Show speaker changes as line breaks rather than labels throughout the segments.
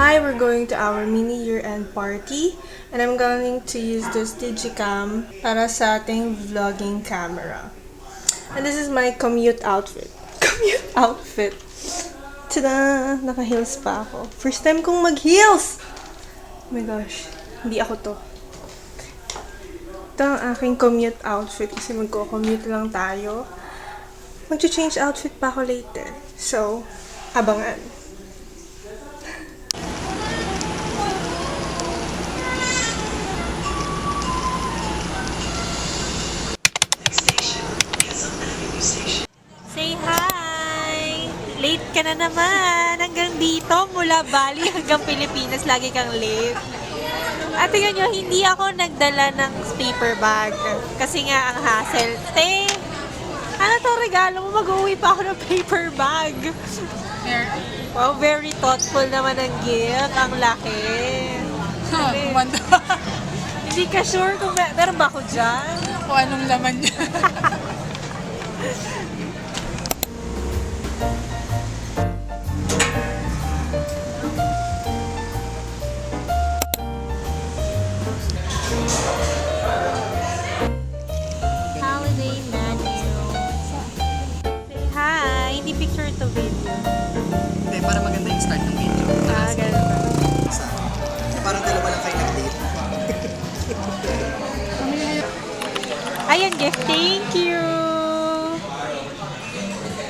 Hi, we're going to our mini year-end party and I'm going to use this Digicam para sa ating vlogging camera. And this is my commute outfit. Commute outfit! Tada! Naka-heels pa ako. First time kong mag-heels! Oh my gosh, hindi ako to. Ito ang aking commute outfit kasi magko-commute lang tayo. Mag-change outfit pa ako later. So, abangan.
Say hi! Late ka na naman! Hanggang dito, mula Bali hanggang Pilipinas, lagi kang late. At tingnan nyo, hindi ako nagdala ng paper bag. Kasi nga, ang hassle. Te, ano to regalo mo? Mag-uwi pa ako ng paper bag. Wow, very thoughtful naman ang gift. Ang laki. Hindi ka sure kung meron ba ako dyan?
Kung anong laman niya.
Holiday menu. Say hi! Hindi picture to video.
Hindi, para maganda yung start ng video.
Ganun ba?
Parang dalawa lang kayo nag-date.
Ayan, gift. Thank you!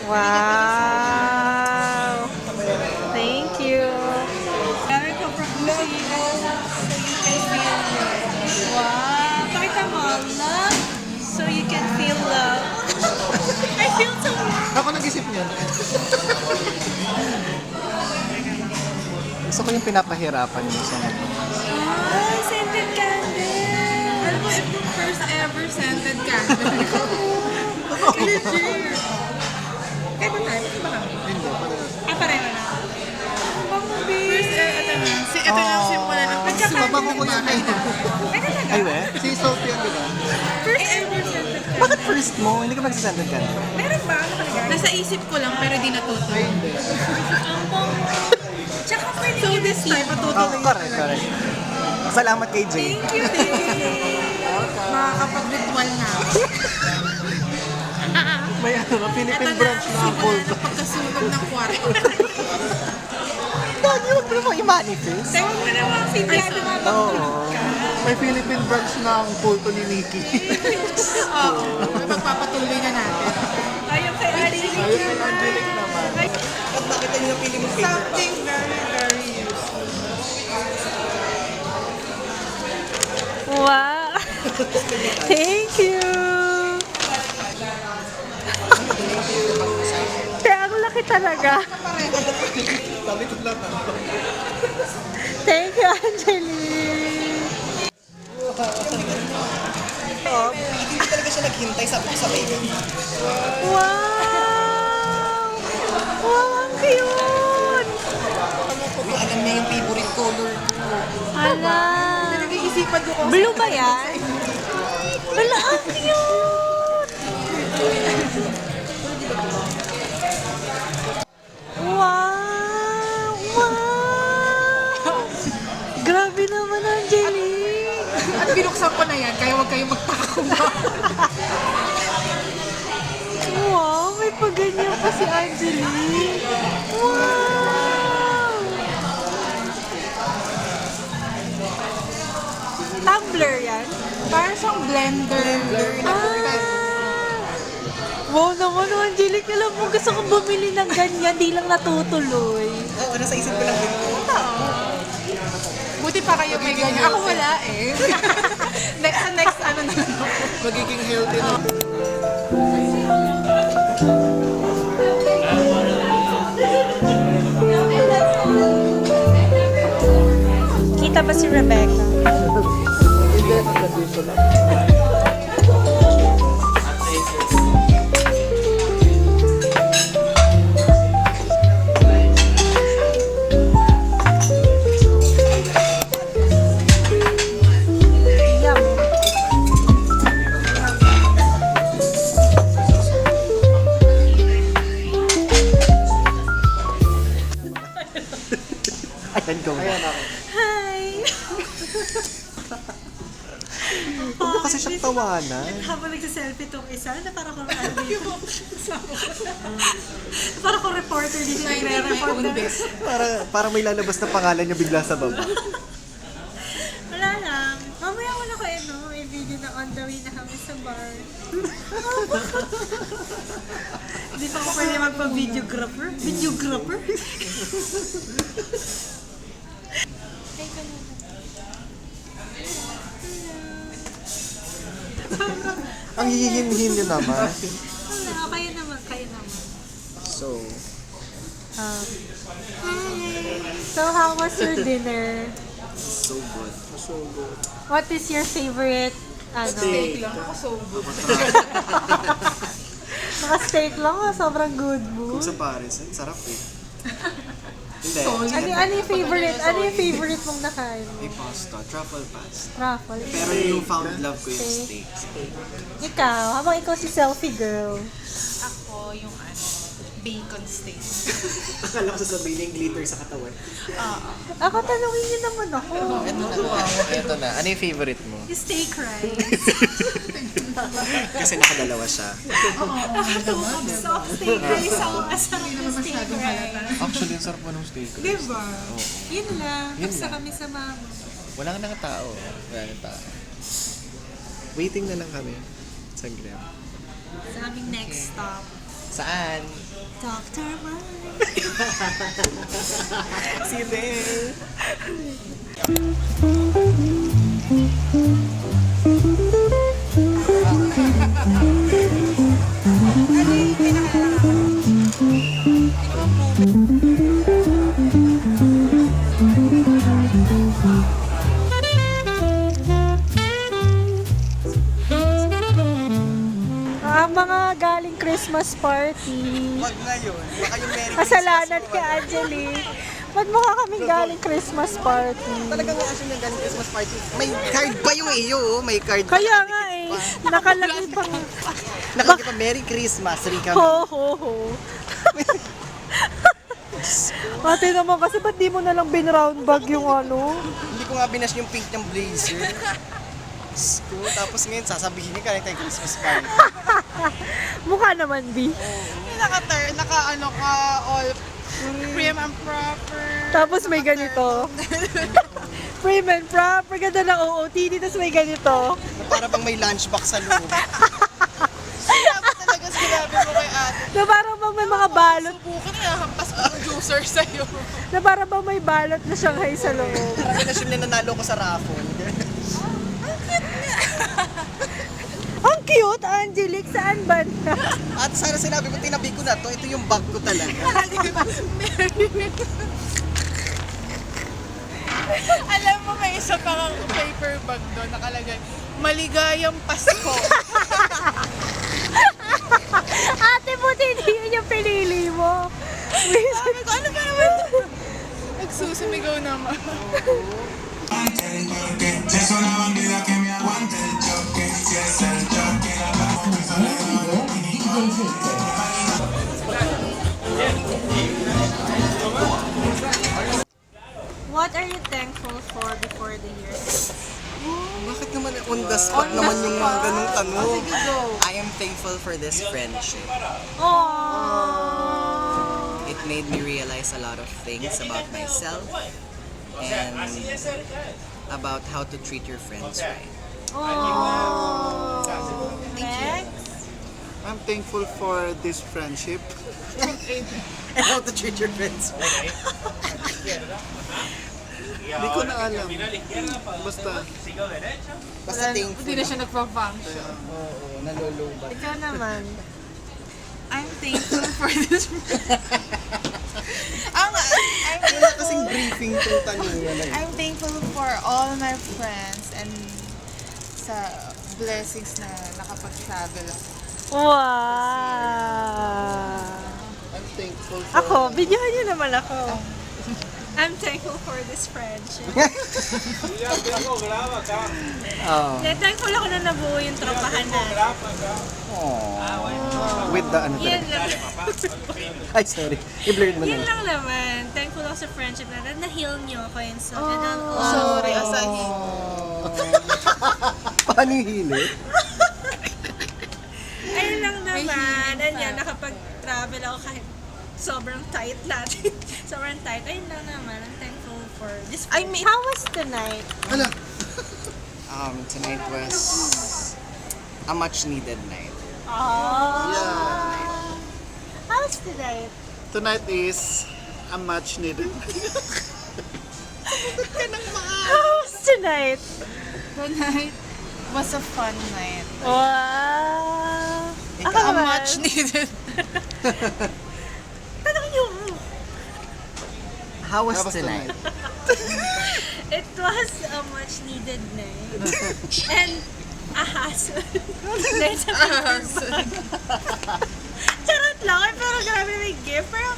Wow! Thank you!
Meron ko from Wow! Pakita mo, love, so you can feel love. I feel so love.
Ako nag-isip niyan. Gusto ko yung pinapahirapan mo sa mga.
Ah, scented candle. Alam mo, ito yung first ever scented candle. Legit. Kaya ba tayo? Iba kami?
Hindi,
Pareho na. First, ito yung simula ng
mabango ko yun ay. Ay, we? Si Sophia, di ba?
First ever scented candle.
Bakit first mo? Hindi ka magsasended ka?
Meron ba? Nasa isip ko lang, pero di natutuloy.
Ay, hindi.
Tsaka pwede so this time, matutuloy.
Correct. Salamat kay Jay.
Thank you, makakapag-ritual na ako.
May Philippine branch na ang
simula na pagkasunog ng kwarto.
Dani, huwag mo naman i-manifest.
Sabi mo na mga sigurado na
Oo. May Philippine branch na ang kulto ni Nikki.
Oo, magpapatuloy na natin. Ayaw kay Ariel.
Ayun, ang Angelic naman. At bakit yung napili mo favorite?
Something very, very useful.
Wow! Thank you! Kaya ang laki talaga.
Sabi ko lang.
Thank you, Angelique!
Hindi talaga siya naghintay sa baby.
Wow! Wow, ang cute!
Alam niya yung favorite color ko.
Hala!
Nag-iisipan ko kung
Blue ba yan? Hala, ang cute! Wow! Wow! Grabe naman, Angelique!
at binuksan ko na yan, kaya huwag kayong magtaka kung
Wow, may paganyan pa si Angelique. Wow! Tumbler yan?
parang siyang blender.
Wow naman, Angelique. Alam mo, gusto kong bumili ng ganyan. Di lang natutuloy.
Oo, nasa isip ko lang din.
Buti pa kayo may ganyan. Ako wala eh. next ano na.
Magiging healthy na.
Kita ba si Rebecca?
Hindi, nandito lang. Then go na.
Hi!
Huwag mo kasi siyang tawanan.
Habang nagsiselfie tong isa, na parang kung ano dito. Parang kung reporter dito nagre-report na.
Para may lalabas na pangalan niya bigla sa baba.
Wala lang. Mamaya wala ko i-video na on the way na kami sa bar. Hindi pa ako pwede magpa-videographer. Videographer?
Ang hihinhin niyo naman.
Wala, kayo naman.
So,
Hi! So, how was your dinner?
so good. So good.
What is your favorite,
Steak lang ako so good.
Naka-steak lang, sobrang good mo.
Kung sa Paris, sarap eh. Hindi.
Ano yung favorite mong nakain mo?
May pasta, truffle pasta.
Truffle.
Pero yung found love ko yung steak.
Ikaw, habang ikaw si selfie girl.
Ako yung bacon steak.
Akala ko sasabihin yung glitter sa katawan.
Ako, tanungin niyo naman ako.
Ito na. Ano yung favorite mo?
Yung steak rice.
Kasi nakadalawa siya.
Soft steak rice ako asarap yung steak rice.
Actually, ang sarap mo ng steak.
Diba? Yun lang.
Yun
Basta
lang.
kami sa mama.
Wala nang tao. Waiting na lang kami. Saglit.
Sa aming next stop.
Saan?
Dr. Mike.
Si Belle.
Ang mga galing Christmas party.
Wag ngayon. Baka yung Merry
Kasalanan ni Angelique. Ba't mukha kaming galing Christmas party?
Talagang action yung galing Christmas party. May card pa yung iyo, oh. May card pa.
Kaya nga eh. Nakalagay pa nga.
Nakalagay pa Merry Christmas, Rika.
Ho, ho, ho. Ate naman kasi ba't di mo na lang bin-round bag yung ano?
Hindi ko nga binash yung pink niyang blazer. Sko, tapos ngayon sasabihin niya galing tayong Christmas party.
Mukha naman, B.
All prim and proper.
Tapos may ganito. Prim and proper, ganda ng OOTD, tapos may ganito.
Na para bang may lunchbox sa loob.
Dapat talaga sinabi mo kay ate.
Na parang bang may mga balot,
Subukan na hampas ko yung juicer sa'yo.
na parang bang may balot na Shanghai sa loob.
Parang na na nanalo ko sa raffle.
Ang cute, Angelique, saan ba na?
At sana sinabi ko, tinabi ko na to, ito yung bag ko talaga.
Alam mo, may isa pang paper bag doon, nakalagay, maligayang Pasko.
Ate mo, hindi yun yung pinili mo.
Sabi ko, ano ba naman? Nagsusumigaw naman.
Es una bandida que me aguante el choque, si es el choque,
What are you thankful for before the year?
Bakit naman on the spot naman yung mga ganung tanong? I am thankful for this friendship.
Aww.
It made me realize a lot of things about myself and about how to treat your friends right.
Aww. Next.
I'm thankful for this friendship.
And how to treat your friends right.
Hindi ko na alam. Basta,
Basta thankful.
Hindi na siya nagpa-function.
Oo, nalulubat.
Ikaw naman.
I'm thankful for this.
Wala kasing briefing itong tanungan na yun.
I'm thankful for all my friends and sa blessings na nakapag-travel ako.
Wow.
I'm thankful for...
Ako, videohan niyo naman ako. I'm thankful for this friendship.
Oh.
Thankful ako na nabuo yung tropahan na.
With the ano
Yan
talaga.
lang.
Ay, sorry. I-blurred mo na
Yun
lang.
lang naman. Thankful thankful ako sa friendship natin. Na-heal niyo ako and so.
Sorry,
Paano yung hili?
Ayun lang naman. And yan, nakapag-travel ako kahit sobrang tight natin. Sobrang tight. Ayun lang naman. I'm thankful for this.
How was tonight?
Ala,
Tonight was a much needed night.
yeah.
How was tonight?
Tonight is a much needed.
How was tonight?
Tonight was a fun night.
Wow! Ako
A
naman.
much needed.
Tanong niyo.
How was
How was
tonight?
It was a much needed night. And a hassle. There's a hassle. Charot lang. Ay, pero grabe na may gift. Pero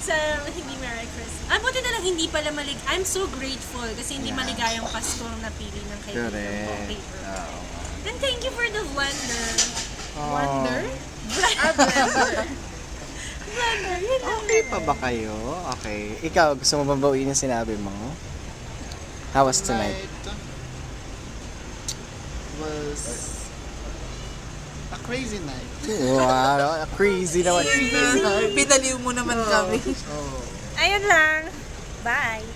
sa hindi Merry Christmas. Buti na lang hindi pala I'm so grateful kasi hindi maligayang Pasko ang napili ng kaibigan ko.
Correct.
Paper. And thank you for the blender.
Wonder?
Blender, yun lang.
Okay pa ba kayo? Okay. Ikaw, gusto mo bang bawiin yung sinabi mo? How was tonight?
Was a crazy night.
Wow, crazy naman.
Pinaliw mo naman kami.
Oh.
Ayun lang. Bye.